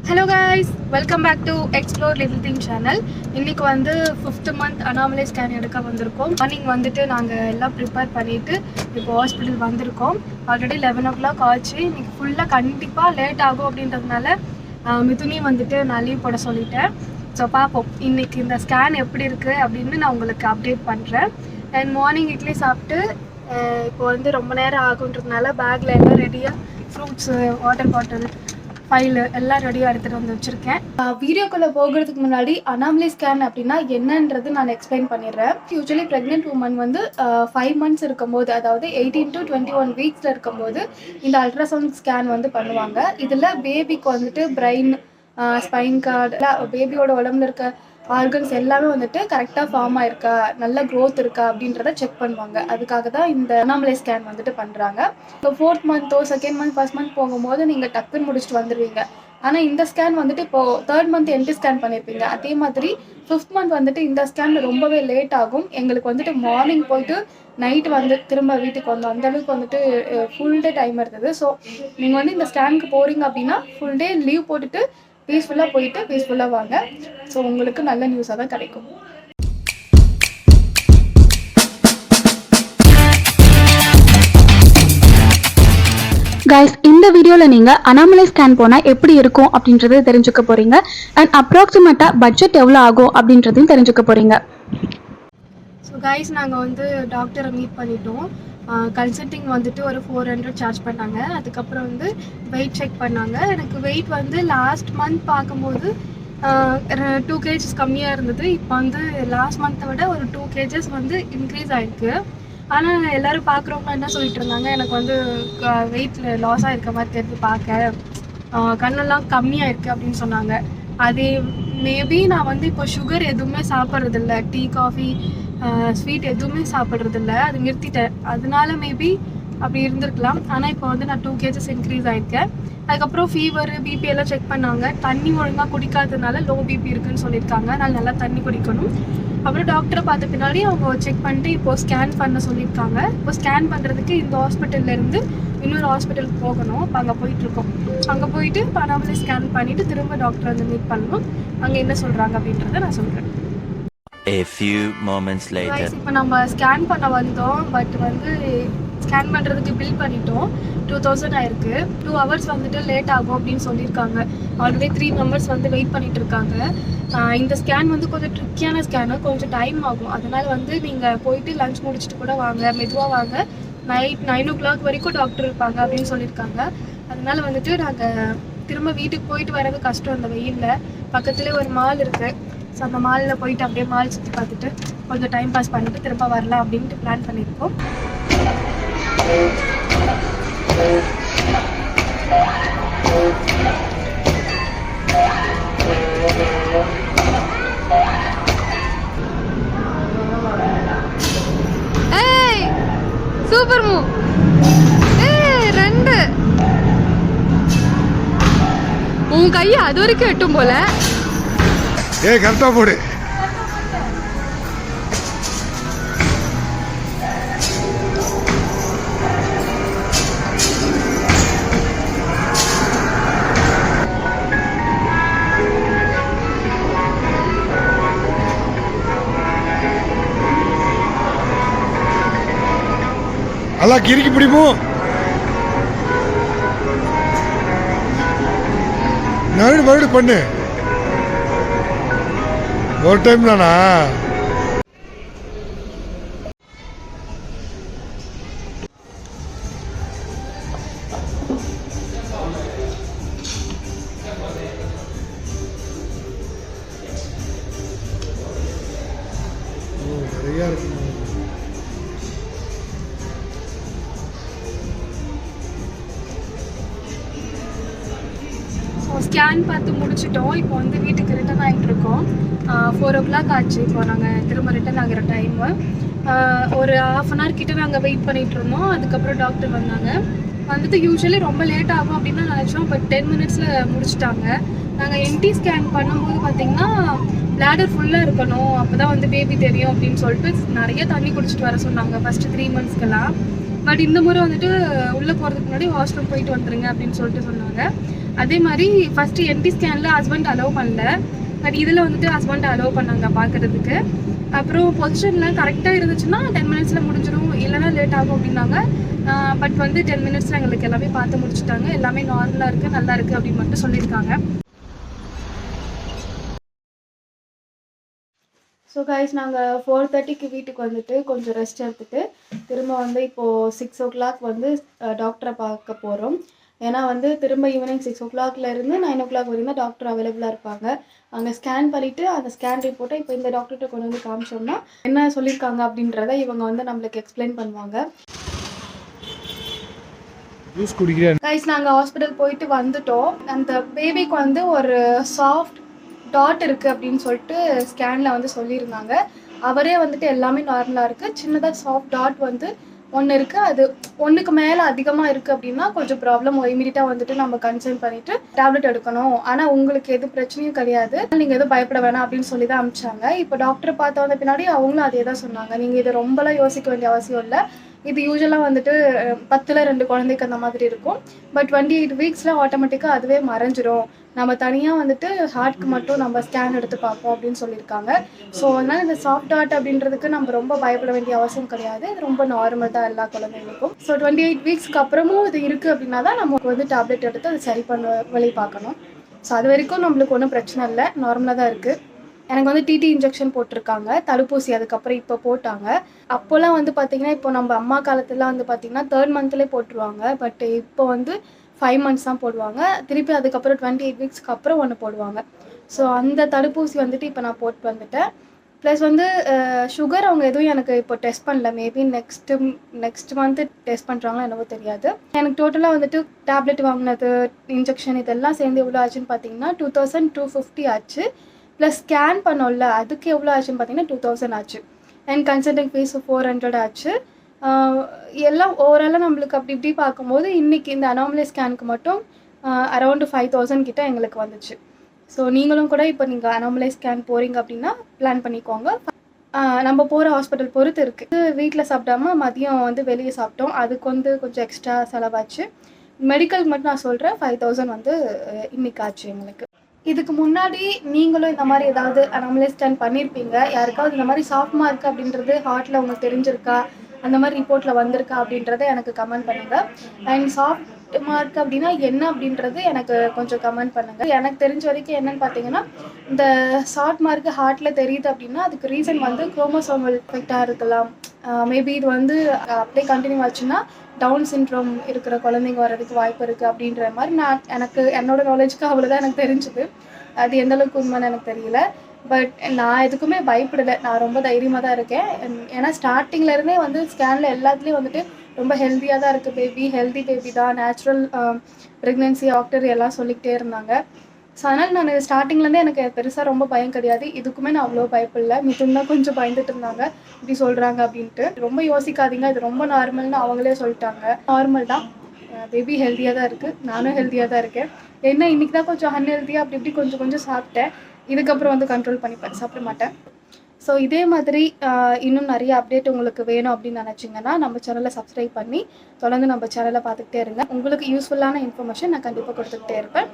Hello guys, welcome back to Explore Little Thing channel. இன்னைக்கு வந்து 5th month அனாமலை scan எடுக்க வந்திருக்கோம். மார்னிங் வந்துட்டு நாங்கள் எல்லாம் ப்ரிப்பேர் பண்ணிவிட்டு இப்போ ஹாஸ்பிட்டல் வந்திருக்கோம். ஆல்ரெடி 11 o'clock ஆச்சு. இன்னைக்கு ஃபுல்லாக கண்டிப்பாக லேட் ஆகும் அப்படின்றதுனால மிதுனி வந்துட்டு நான் லீவ் போட சொல்லிட்டேன். ஸோ பார்ப்போம் இன்னைக்கு இந்த ஸ்கேன் எப்படி இருக்குது அப்படின்னு நான் உங்களுக்கு அப்டேட் பண்ணுறேன். அண்ட் மார்னிங் இட்லி சாப்பிட்டு இப்போ வந்து ரொம்ப நேரம் ஆகுன்றதுனால பேக்கில் எல்லாம் ரெடியாக ஃப்ரூட்ஸு, வாட்டர் பாட்டில், ஃபைலு எல்லாம் ரெடியாக எடுத்துகிட்டு வந்து வச்சுருக்கேன். வீடியோக்குள்ளே போகிறதுக்கு முன்னாடி அனாமலி ஸ்கேன் அப்படின்னா என்னன்றது நான் எக்ஸ்பிளைன் பண்ணிடுறேன். யூஸ்வலி ப்ரெக்னென்ட் உமன் வந்து 5 months இருக்கும்போது, அதாவது 18 to 21 weeks இருக்கும்போது இந்த அல்ட்ராசவுண்ட் ஸ்கேன் வந்து பண்ணுவாங்க. இதில் பேபிக்கு வந்துட்டு பிரெயின், ஸ்பைன் கார்டு, பேபியோட உடம்புல இருக்க ஆர்கன்ஸ் எல்லாமே வந்துட்டு கரெக்டாக ஃபார்ம் ஆயிருக்கா, நல்ல க்ரோத் இருக்கா அப்படின்றத செக் பண்ணுவாங்க. அதுக்காக தான் இந்த அனாமலை ஸ்கேன் வந்துட்டு பண்ணுறாங்க. இப்போ 4th month, 2nd month, 1st month போகும்போது நீங்கள் டக்குன்னு முடிச்சுட்டு வந்துடுவீங்க. ஆனால் இந்த ஸ்கேன் வந்துட்டு இப்போது 3rd month என்டி ஸ்கேன் பண்ணியிருப்பீங்க. அதே மாதிரி 5th month வந்துட்டு இந்த ஸ்கேன் ரொம்பவே லேட் ஆகும். எங்களுக்கு வந்துட்டு மார்னிங் போயிட்டு நைட்டு வந்து திரும்ப வீட்டுக்கு வந்தோம். அந்தளவுக்கு வந்துட்டு ஃபுல் டே டைம் இருந்தது. ஸோ நீங்கள் வந்து இந்த ஸ்கேனுக்கு போகிறீங்க அப்படின்னா ஃபுல் டே லீவ் போட்டுட்டு பீஸ்ஃபுல்லாக போயிட்டு பீஸ்ஃபுல்லாக வாங்க. ஸோ உங்களுக்கு நல்ல நியூஸாக தான் கிடைக்கும். கைஸ், இந்த வீடியோவில் நீங்கள் அனாமலை ஸ்கேன் போனால் எப்படி இருக்கும் அப்படின்றத தெரிஞ்சுக்க போகிறீங்க. அண்ட் அப்ராக்சிமேட்டாக பட்ஜெட் எவ்வளோ ஆகும் அப்படின்றதையும் தெரிஞ்சுக்க போகிறீங்க. ஸோ கைஸ், நாங்கள் வந்து டாக்டரை மீட் பண்ணிட்டோம். கன்சல்டிங் வந்துட்டு ஒரு 400 சார்ஜ் பண்ணாங்க. அதுக்கப்புறம் வந்து வெயிட் செக் பண்ணாங்க. எனக்கு வெயிட் வந்து லாஸ்ட் மந்த் பார்க்கும்போது 2 kgs கம்மியாக இருந்தது. இப்போ வந்து லாஸ்ட் மந்த்தை விட ஒரு 2 kgs வந்து இன்க்ரீஸ் ஆகிருக்கு. ஆனால் எல்லோரும் பார்க்குறவங்க என்ன சொல்லிட்டு இருந்தாங்க, எனக்கு வந்து வெயிட்டில் லாஸாக இருக்க மாதிரி தெரிஞ்சு பார்க்க, கண்ணெல்லாம் கம்மியாக இருக்குது அப்படின்னு சொன்னாங்க. அது மேபி நான் வந்து இப்போ சுகர் எதுவுமே சாப்பிட்றதில்ல, டீ, காஃபி, ஸ்வீட் எதுவுமே சாப்பிட்றதில்ல, அது நிறுத்திட்டேன். அதனால மேபி அப்படி இருந்திருக்கலாம். ஆனால் இப்போ வந்து நான் 2 kgs இன்க்ரீஸ் ஆகிருக்கேன். அதுக்கப்புறம் ஃபீவர், பிபி எல்லாம் செக் பண்ணாங்க. தண்ணி ஒழுங்காக குடிக்காததுனால லோ பிபி இருக்குதுன்னு சொல்லியிருக்காங்க. அதனால் நல்லா தண்ணி குடிக்கணும். அப்புறம் டாக்டரை பார்த்த பின்னாடி அவங்க செக் பண்ணிட்டு இப்போது ஸ்கேன் பண்ண சொல்லியிருக்காங்க. இப்போ ஸ்கேன் பண்ணுறதுக்கு இந்த ஹாஸ்பிட்டல்லேருந்து இன்னொரு ஹாஸ்பிட்டலுக்கு போகணும். இப்போ அங்கே போயிட்டுருக்கோம். அங்கே போயிட்டு அனாமலி ஸ்கேன் பண்ணிவிட்டு திரும்ப டாக்டரை வந்து மீட் பண்ணணும். அங்கே என்ன சொல்கிறாங்க அப்படின்றத நான் சொல்கிறேன். A few moments later. இப்போ நம்ம ஸ்கேன் பண்ண வந்தோம். பட் வந்து ஸ்கேன் பண்ணுறதுக்கு பில் பண்ணிட்டோம். 2000 ஆயிருக்கு. 2 hours வந்துட்டு லேட் ஆகும் அப்படின்னு சொல்லியிருக்காங்க. ஆல்ரெடி 3 members வந்து வெயிட் பண்ணிட்டு இருக்காங்க. இந்த ஸ்கேன் வந்து கொஞ்சம் ட்ரிக்கியான ஸ்கேனு, கொஞ்சம் டைம் ஆகும். அதனால் வந்து நீங்கள் போயிட்டு லஞ்ச் முடிச்சுட்டு கூட வாங்க, மெதுவாக வாங்க. நைட் 9 o'clock வரைக்கும் டாக்டர் இருப்பாங்க அப்படின்னு சொல்லியிருக்காங்க. அதனால் வந்துட்டு நாங்கள் திரும்ப வீட்டுக்கு போயிட்டு வர்றது கஷ்டம். இந்த வெயிலில் பக்கத்துலேயே ஒரு மால் இருக்குது. ஸோ அந்த மாலில் போயிட்டு அப்படியே மால் சுற்றி பார்த்துட்டு கொஞ்சம் டைம் பாஸ் பண்ணிவிட்டு திரும்ப வரலாம் அப்படின்ட்டு பிளான் பண்ணியிருக்கோம். Super move. 2 உன் கையை அது வரைக்கும் எட்டும் போல. கரெக்டா போடு. நல்லா கிறுக்கி பிடிப்போம். மறுபடியும் பண்ணு. ஒரு டைம் தானா? நிறையா இருக்கு. ஸ்கேன் பார்த்து முடிச்சிட்டோம். இப்போ வந்து வீட்டுக்கு ரிட்டர்ன் ஆகிட்டு இருக்கோம். 4 o'clock ஆச்சு. இப்போ நாங்கள் திரும்ப ரிட்டர்ன் ஆகிற டைமு. ஒரு 1/2 hour கிட்ட நாங்கள் வெயிட் பண்ணிகிட்டு இருந்தோம். அதுக்கப்புறம் டாக்டர் வந்தாங்க. வந்துட்டு யூஸ்வலி ரொம்ப லேட் ஆகும் அப்படின்னு தான் நினச்சோம். பட் 10 minutes முடிச்சிட்டாங்க. நாங்கள் என்டி ஸ்கேன் பண்ணும்போது பார்த்திங்கன்னா பிளாடர் ஃபுல்லாக இருக்கணும், அப்போ தான் வந்து பேபி தெரியும் அப்படின்னு சொல்லிட்டு நிறைய தண்ணி குடிச்சிட்டு வர சொன்னாங்க ஃபஸ்ட்டு 3 monthsக்கெல்லாம். பட் இந்த முறை வந்துட்டு உள்ளே போகிறதுக்கு முன்னாடி வாஷ்ரூம் போயிட்டு வந்துடுங்க அப்படின்னு சொல்லிட்டு சொன்னாங்க. அதே மாதிரி ஃபர்ஸ்ட் என்டி ஸ்கேனில் ஹஸ்பண்ட் அலோவ் பண்ணல, பட் இதில் வந்துட்டு ஹஸ்பண்ட் அலோவ் பண்ணாங்க பார்க்கறதுக்கு. அப்புறம் பொசிஷன்லாம் கரெக்டாக இருந்துச்சுன்னா 10 மினிட்ஸில் முடிஞ்சிடும், இல்லைனா லேட் ஆகும் அப்படின்னாங்க. பட் வந்து 10 மினிட்ஸில் எங்களுக்கு எல்லாமே பார்த்து முடிச்சுட்டாங்க. எல்லாமே நார்மலாக இருக்குது, நல்லா இருக்குது அப்படின்னு மட்டும் சொல்லியிருக்காங்க. ஸோ கைஸ், நாங்கள் 4:30க்கு வீட்டுக்கு வந்துட்டு கொஞ்சம் ரெஸ்ட் எடுத்துகிட்டு திரும்ப வந்து இப்போது 6 o'clock வந்து டாக்டரை பார்க்க போகிறோம். ஏன்னா வந்து திரும்ப ஈவினிங் 6 o'clockலேருந்து 9 o'clock வரைக்கும் தான் டாக்டர் அவைலபிளாக இருப்பாங்க. அங்கே ஸ்கேன் பண்ணிவிட்டு அந்த ஸ்கேன் ரிப்போர்ட்டை இப்போ இந்த டாக்டர்கிட்ட கொண்டு வந்து காமிச்சோம்னா என்ன சொல்லியிருக்காங்க அப்படின்றத இவங்க வந்து நம்மளுக்கு எக்ஸ்பிளைன் பண்ணுவாங்க. ஜூஸ் குடிக்கிறேன். கைஸ், நாங்கள் ஹாஸ்பிட்டல் போயிட்டு வந்துட்டோம். அந்த பேபிக்கு வந்து ஒரு சாஃப்ட் டாட் இருக்குது அப்படின்னு சொல்லிட்டு ஸ்கேனில் வந்து சொல்லியிருந்தாங்க. அவரே வந்துட்டு எல்லாமே நார்மலாக இருக்குது. சின்னதாக சாஃப்ட் டாட் வந்து ஒன்று இருக்குது, அது ஒன்றுக்கு மேலே அதிகமாக இருக்குது அப்படின்னா கொஞ்சம் ப்ராப்ளம். இமீடியட்டாக வந்துட்டு நம்ம கன்சல்ட் பண்ணிவிட்டு டேப்லெட் எடுக்கணும். ஆனால் உங்களுக்கு எது பிரச்சனையும் கிடையாது, நீங்கள் எதுவும் பயப்பட வேணாம் அப்படின்னு சொல்லி தான் அனுப்பிச்சாங்க. இப்போ டாக்டரை பார்த்து வந்த பின்னாடி அவங்களும் அதே தான் சொன்னாங்க. நீங்கள் இதை ரொம்பலாம் யோசிக்க வேண்டிய அவசியம் இல்லை. இது யூஸ்வலாக வந்துட்டு 10ல் 2 குழந்தைக்கு அந்த மாதிரி இருக்கும். பட் 28 வீக்ஸில் ஆட்டோமேட்டிக்காக அதுவே மறைஞ்சிரும். நம்ம தனியாக வந்துட்டு ஹார்ட்க்கு மட்டும் நம்ம ஸ்கேன் எடுத்து பார்ப்போம் அப்படின்னு சொல்லியிருக்காங்க. ஸோ அதனால் இந்த சாஃப்ட் ஹார்ட் அப்படின்றதுக்கு நம்ம ரொம்ப பயப்பட வேண்டிய அவசியம் கிடையாது. இது ரொம்ப நார்மல் தான் எல்லா குழந்தைங்களுக்கும். ஸோ 28 வீக்ஸ்க்கு அப்புறமும் இது இருக்குது அப்படின்னா தான் நமக்கு வந்து டேப்லெட் எடுத்து அது சரி பண்ண வழி பார்க்கணும். ஸோ அது வரைக்கும் நம்மளுக்கு ஒன்றும் பிரச்சனை இல்லை, நார்மலாக தான் இருக்குது. எனக்கு வந்து டிடி இன்ஜெக்ஷன் போட்டிருக்காங்க, தடுப்பூசி அதுக்கப்புறம் இப்போ போட்டாங்க. அப்போல்லாம் வந்து பார்த்திங்கன்னா இப்போ நம்ம அம்மா காலத்துலாம் வந்து பார்த்திங்கன்னா 3rd மந்த்லேயே போட்டுருவாங்க. பட் இப்போ வந்து 5 months தான் போடுவாங்க. திருப்பி அதுக்கப்புறம் 28 வீக்ஸ்க்கு அப்புறம் ஒன்று போடுவாங்க. ஸோ அந்த தடுப்பூசி வந்துட்டு இப்போ நான் போட்டு வந்துட்டேன். ப்ளஸ் வந்து சுகர் அவங்க எதுவும் எனக்கு இப்போ டெஸ்ட் பண்ணல. மேபி நெக்ஸ்ட் மந்த்து டெஸ்ட் பண்ணுறாங்களோ என்னவோ தெரியாது. எனக்கு டோட்டலாக வந்துட்டு டேப்லெட் வாங்கினது, இன்ஜெக்ஷன் இதெல்லாம் சேர்ந்து எவ்வளோ ஆச்சுன்னு பார்த்தீங்கன்னா 2250 ஆச்சு. ப்ளஸ் ஸ்கேன் பண்ணோம்ல அதுக்கு எவ்வளோ ஆச்சுன்னு பார்த்தீங்கன்னா 2000 ஆச்சு. அண்ட் கன்சல்டிங் ஃபீஸ் 400 ஆச்சு. எல்லாம் ஓவராலாக நம்மளுக்கு அப்படி இப்படி பார்க்கும்போது இன்றைக்கி இந்த அனாமலி ஸ்கேனுக்கு மட்டும் அரௌண்டு 5000 கிட்ட எங்களுக்கு வந்துச்சு. ஸோ நீங்களும் கூட இப்போ நீங்கள் அனாமலி ஸ்கேன் போகிறீங்க அப்படின்னா பிளான் பண்ணிக்கோங்க. நம்ம போகிற ஹாஸ்பிட்டல் பொறுத்து இருக்குது. வீட்டில் சாப்பிடாம மதியம் வந்து வெளியே சாப்பிட்டோம், அதுக்கு வந்து கொஞ்சம் எக்ஸ்ட்ரா செலவாச்சு. மெடிக்கலுக்கு மட்டும் நான் சொல்கிறேன் 5000 வந்து இன்றைக்கி ஆச்சு எங்களுக்கு. இதுக்கு முன்னாடி நீங்களும் இந்த மாதிரி ஏதாவது அனாமலி ஸ்கேன் பண்ணியிருப்பீங்க. யாருக்காவது இந்த மாதிரி சாஃப்ட் மார்க் அப்படின்றது ஹார்ட்டில் உங்களுக்கு தெரிஞ்சிருக்கா, அந்த மாதிரி ரிப்போர்ட்டில் வந்திருக்கா அப்படின்றத எனக்கு கமெண்ட் பண்ணுங்கள். அண்ட் சாஃப்ட் மார்க் அப்படின்னா என்ன அப்படின்றது எனக்கு கொஞ்சம் கமெண்ட் பண்ணுங்கள். எனக்கு தெரிஞ்ச வரைக்கும் என்னென்னு பார்த்தீங்கன்னா, இந்த சாஃப்ட் மார்க்கு ஹார்ட்டில் தெரியுது அப்படின்னா அதுக்கு ரீசன் வந்து குரோமோசோமல் எஃபெக்டாக இருக்கலாம். மேபி இது வந்து அப்படியே கண்டினியூ ஆச்சுன்னா டவுன் சிண்ட்ரோம் இருக்கிற குழந்தைங்க வர்றதுக்கு வாய்ப்பு இருக்குது அப்படின்ற மாதிரி எனக்கு என்னோட நாலேஜ்க்கு அவ்வளோதான் எனக்கு தெரிஞ்சுது. அது எந்தளவுக்கு உண்மைன்னு எனக்கு தெரியல. பட் நான் எதுக்குமே பயப்படலை, நான் ரொம்ப தைரியமாக தான் இருக்கேன். ஏன்னா ஸ்டார்டிங்லேருந்தே வந்து ஸ்கேனில் எல்லாத்துலேயும் வந்துட்டு ரொம்ப ஹெல்த்தியாக தான் இருக்குது பேபி, ஹெல்தி பேபி தான், நேச்சுரல் ப்ரெக்னென்சி டாக்டர் எல்லாம் சொல்லிக்கிட்டே இருந்தாங்க. ஸோ அதனால் நான் ஸ்டார்டிங்லேருந்தே எனக்கு பெருசாக ரொம்ப பயம் கிடையாது. இதுக்குமே நான் அவ்வளோ பயப்படல. மிதுன் தான் கொஞ்சம் பயந்துட்டு இருந்தாங்க, இப்படி சொல்கிறாங்க அப்படின்ட்டு. ரொம்ப யோசிக்காதீங்க, இது ரொம்ப நார்மல்னு அவங்களே சொல்லிட்டாங்க. நார்மல் தான், பேபி ஹெல்த்தியாக தான் இருக்குது, நானும் ஹெல்த்தியாக தான் இருக்கேன். என்ன இன்றைக்கி தான் கொஞ்சம் அன்ஹெல்த்தியாக அப்படி இப்படி கொஞ்சம் சாப்பிட்டேன். இதுக்கப்புறம் வந்து கண்ட்ரோல் பண்ணிப்பேன், சாப்பிட மாட்டேன். ஸோ இதே மாதிரி இன்னும் நிறைய அப்டேட் உங்களுக்கு வேணும் அப்படின்னு நினச்சிங்கன்னா நம்ம சேனலை சப்ஸ்கிரைப் பண்ணி தொடர்ந்து நம்ம சேனலை பார்த்துக்கிட்டே இருங்க. உங்களுக்கு யூஸ்ஃபுல்லான இன்ஃபர்மேஷன் நான் கண்டிப்பாக கொடுத்துக்கிட்டே இருப்பேன்.